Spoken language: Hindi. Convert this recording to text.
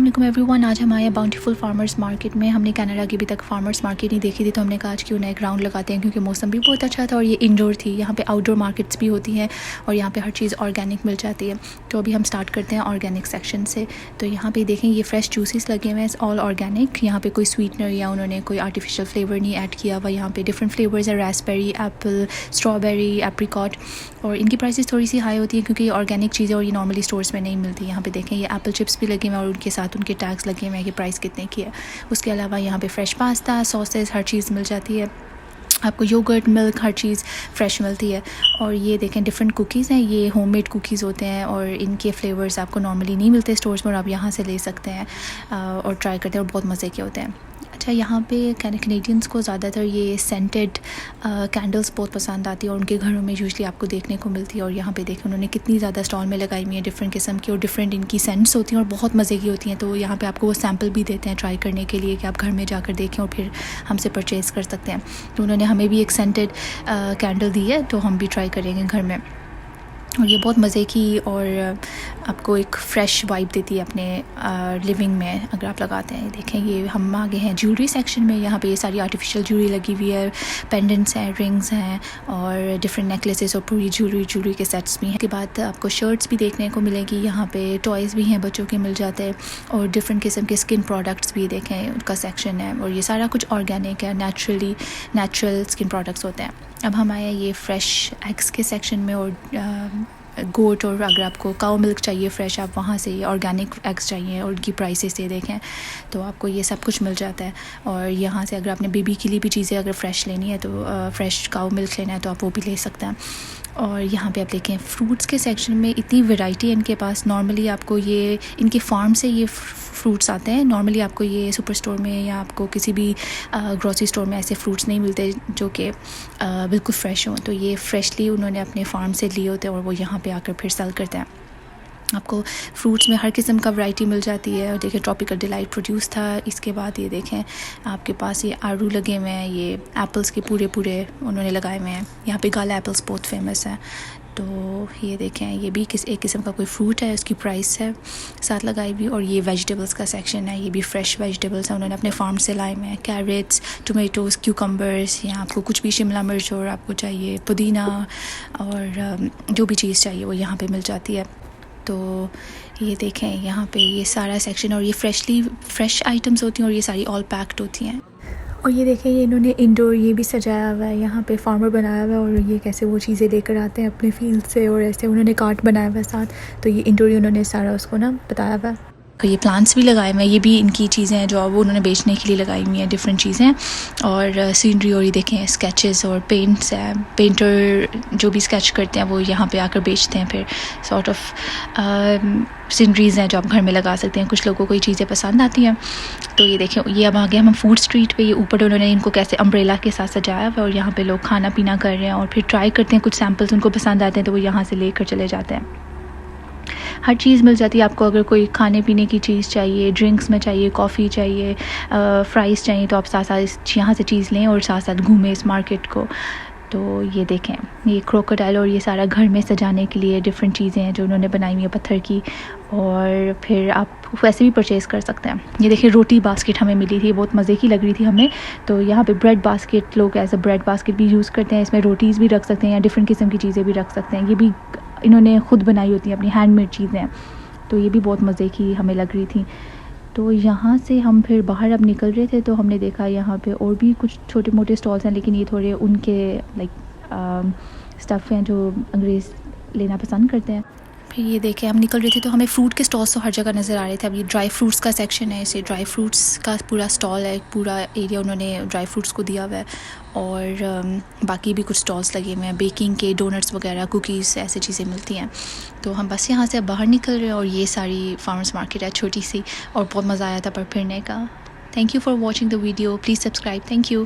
अस्सलाम वालेकुम एवरीवन। आज हम आए हैं बाउंटीफुल फार्मर्स मार्केट में। हमने कनाडा की अभी तक फार्मर्स मार्केट नहीं देखी थी, तो हमने कहा आज क्यों ना एक राउंड लगाते हैं, क्योंकि मौसम भी बहुत अच्छा था और ये इंडोर थी। यहाँ पे आउटडोर मार्केट्स भी होती हैं और यहाँ पे हर चीज़ ऑर्गेनिक मिल जाती है। तो अभी हम स्टार्ट करते हैं ऑर्गेनिक सेक्शन से। तो यहाँ पे देखें, ये फ्रेश जूसेस लगे हुए हैं, ऑल ऑर्गेनिक। यहाँ पे कोई स्वीटनर या उन्होंने कोई आर्टिफिशियल फ्लेवर नहीं ऐड किया हुआ। यहाँ पे डिफरेंट फ्लेवर्स है, रास्पबेरी, एप्पल, स्ट्रॉबेरी, एप्रिकॉट। और इनकी प्राइसेस थोड़ी सी हाई होती है क्योंकि ये ऑर्गेनिक चीज़ें और ये नॉर्मली स्टोर्स में नहीं मिलती। यहाँ पे देखें, ये एप्पल चिप्स भी लगे हुए हैं और उनके साथ उनके टैग्स लगे हुए हैं कि प्राइस कितने की है। उसके अलावा यहाँ पे फ्रेश पास्ता, सॉसेस, हर चीज़ मिल जाती है आपको। योगर्ट, मिल्क, हर चीज़ फ्रेश मिलती है। और ये देखें, डिफरेंट कुकीज़ हैं, ये होममेड कुकीज़ होते हैं और इनके फ्लेवर्स आपको नॉर्मली नहीं मिलते स्टोर्स में और आप यहाँ से ले सकते हैं और ट्राई करते हैं और बहुत मज़े के होते हैं। अच्छा, यहाँ पे कैनेडियंस को ज़्यादातर ये सेंटेड कैंडल्स बहुत पसंद आती है और उनके घरों में यूजुअली आपको देखने को मिलती है। और यहाँ पे देखें, उन्होंने कितनी ज़्यादा स्टॉल में लगाई हुई है डिफरेंट किस्म की और डिफरेंट इनकी सेंट्स होती हैं और बहुत मज़े की होती हैं। तो यहाँ पे आपको वो सैम्पल भी देते हैं ट्राई करने के लिए कि आप घर में जाकर देखें और फिर हमसे परचेज़ कर सकते हैं। तो उन्होंने हमें भी एक सेंटेड कैंडल दी है, तो हम भी ट्राई करेंगे घर में। और ये बहुत मज़े की और आपको एक फ़्रेश वाइब देती है अपने लिविंग में अगर आप लगाते हैं। देखें, ये हम आगे हैं ज्वेलरी सेक्शन में। यहाँ पे ये सारी आर्टिफिशियल ज्वेलरी लगी हुई है, पेंडेंट्स हैं, रिंग्स हैं और डिफरेंट नेकलेसेस और पूरी ज्वेलरी के सेट्स भी हैं। उसके बाद आपको शर्ट्स भी देखने को मिलेगी। यहाँ पे टॉयज़ भी हैं, बच्चों के मिल जाते हैं और डिफरेंट किस्म के स्किन प्रोडक्ट्स भी देखें, उनका सेक्शन है। और ये सारा कुछ ऑर्गेनिक है, नेचुरल स्किन प्रोडक्ट्स होते हैं। अब हम आए ये फ्रेश एग्स के सेक्शन में और गोट, और अगर आपको काऊ मिल्क चाहिए फ्रेश, आप वहाँ से ये ऑर्गेनिक एग्स चाहिए और उनकी प्राइसेस से देखें तो आपको ये सब कुछ मिल जाता है। और यहाँ से अगर आपने बेबी के लिए भी चीज़ें अगर फ्रेश लेनी है तो फ्रेश काऊ मिल्क लेना है तो आप वो भी ले सकते हैं। और यहाँ पे आप देखें, फ्रूट्स के सेक्शन में इतनी वैरायटी है इनके पास। नॉर्मली आपको ये इनके फार्म से ये फ्रूट्स आते हैं। नॉर्मली आपको ये सुपर स्टोर में या आपको किसी भी ग्रोसरी स्टोर में ऐसे फ्रूट्स नहीं मिलते जो कि बिल्कुल फ्रेश हों। तो ये फ्रेशली उन्होंने अपने फार्म से लिए होते हैं और वो यहाँ पे आकर फिर सेल करते हैं। आपको फ्रूट्स में हर किस्म का वैरायटी मिल जाती है। और देखिए, ट्रॉपिकल डिलाइट प्रोड्यूस था। इसके बाद ये देखें, आपके पास ये आड़ू लगे हुए हैं, ये एप्पल्स के पूरे उन्होंने लगाए हुए हैं। यहाँ पे गाला एप्पल्स बहुत फेमस है। तो ये देखें, ये भी एक किस्म का कोई फ्रूट है, उसकी प्राइस है साथ लगाई हुई। और ये वेजिटेबल्स का सेक्शन है, ये भी फ्रेश वेजिटेबल्स हैं, उन्होंने अपने फार्म से लाए हुए हैं। कैरेट्स, टोमेटोज़, क्यूकम्बर्स, या आपको कुछ भी शिमला मिर्च और आपको चाहिए पुदीना और जो भी चीज़ चाहिए वो यहाँ पे मिल जाती है। तो ये देखें, यहाँ पे ये सारा सेक्शन और ये फ्रेश आइटम्स होती हैं और ये सारी ऑल पैक्ड होती हैं। और ये देखें, ये इन्होंने इंडोर ये भी सजाया हुआ है, यहाँ पे फार्मर बनाया हुआ है और ये कैसे वो चीज़ें लेकर आते हैं अपने फील्ड से और ऐसे उन्होंने कार्ट बनाया हुआ है साथ। तो ये इंडोर ही उन्होंने सारा उसको ना बताया हुआ है। ये प्लांट्स भी लगाए हुए हैं, ये भी इनकी चीज़ें हैं जो वो उन्होंने बेचने के लिए लगाई हुई हैं, डिफरेंट चीज़ें और सीनरी। और ये देखें, स्केचेस और पेंट्स हैं, पेंटर जो भी स्केच करते हैं वो यहाँ पे आकर बेचते हैं। फिर सॉर्ट ऑफ सीनरीज़ हैं जो आप घर में लगा सकते हैं। कुछ लोगों को ये चीज़ें पसंद आती हैं। तो ये देखें, ये अब आ गया हम फूड स्ट्रीट पे। ये ऊपर उन्होंने इनको कैसे अम्ब्रेला के साथ सजाया हुआ है और यहाँ पे लोग खाना पीना कर रहे हैं और फिर ट्राई करते हैं। कुछ सैम्पल्स उनको पसंद आते हैं तो वो यहाँ से लेकर चले जाते हैं। हर चीज़ मिल जाती है आपको। अगर कोई खाने पीने की चीज़ चाहिए, ड्रिंक्स में चाहिए, कॉफ़ी चाहिए, फ्राइज़ चाहिए, तो आप साथ साथ यहाँ से चीज़ लें और साथ साथ घूमें इस मार्केट को। तो ये देखें, ये क्रोकोडाइल और ये सारा घर में सजाने के लिए डिफरेंट चीज़ें हैं जो उन्होंने बनाई हुई है पत्थर की। और फिर आप वैसे भी परचेज़ कर सकते हैं। ये देखिए, रोटी बास्केट हमें मिली थी, बहुत मज़े की लग रही थी हमें। तो यहाँ पे ब्रेड बास्केट, लोग एज अ ब्रेड बास्केट भी यूज़ करते हैं। इसमें रोटीज़ भी रख सकते हैं या डिफरेंट किस्म की चीज़ें भी रख सकते हैं। ये भी इन्होंने ख़ुद बनाई होती हैं, अपनी हैंडमेड चीज़ें। तो ये भी बहुत मज़े की हमें लग रही थी। तो यहाँ से हम फिर बाहर अब निकल रहे थे तो हमने देखा यहाँ पे और भी कुछ छोटे मोटे स्टॉल्स हैं, लेकिन ये थोड़े उनके लाइक स्टफ़ हैं जो अंग्रेज़ लेना पसंद करते हैं। फिर ये देखें, हम निकल रहे थे तो हमें फ्रूट के स्टॉल्स तो हर जगह नज़र आ रहे थे। अब ये ड्राई फ्रूट्स का सेक्शन है, इसे ड्राई फ्रूट्स का पूरा स्टॉल है, पूरा एरिया उन्होंने ड्राई फ्रूट्स को दिया हुआ है। और बाकी भी कुछ स्टॉल्स लगे हुए हैं, बेकिंग के, डोनट्स वगैरह, कुकीज़, ऐसी चीज़ें मिलती हैं। तो हम बस यहाँ से बाहर निकल रहे हैं और ये सारी फार्मर्स मार्केट है छोटी सी और बहुत मज़ा आया था पर फिरने का। Thank you for watching the video, please subscribe. Thank you.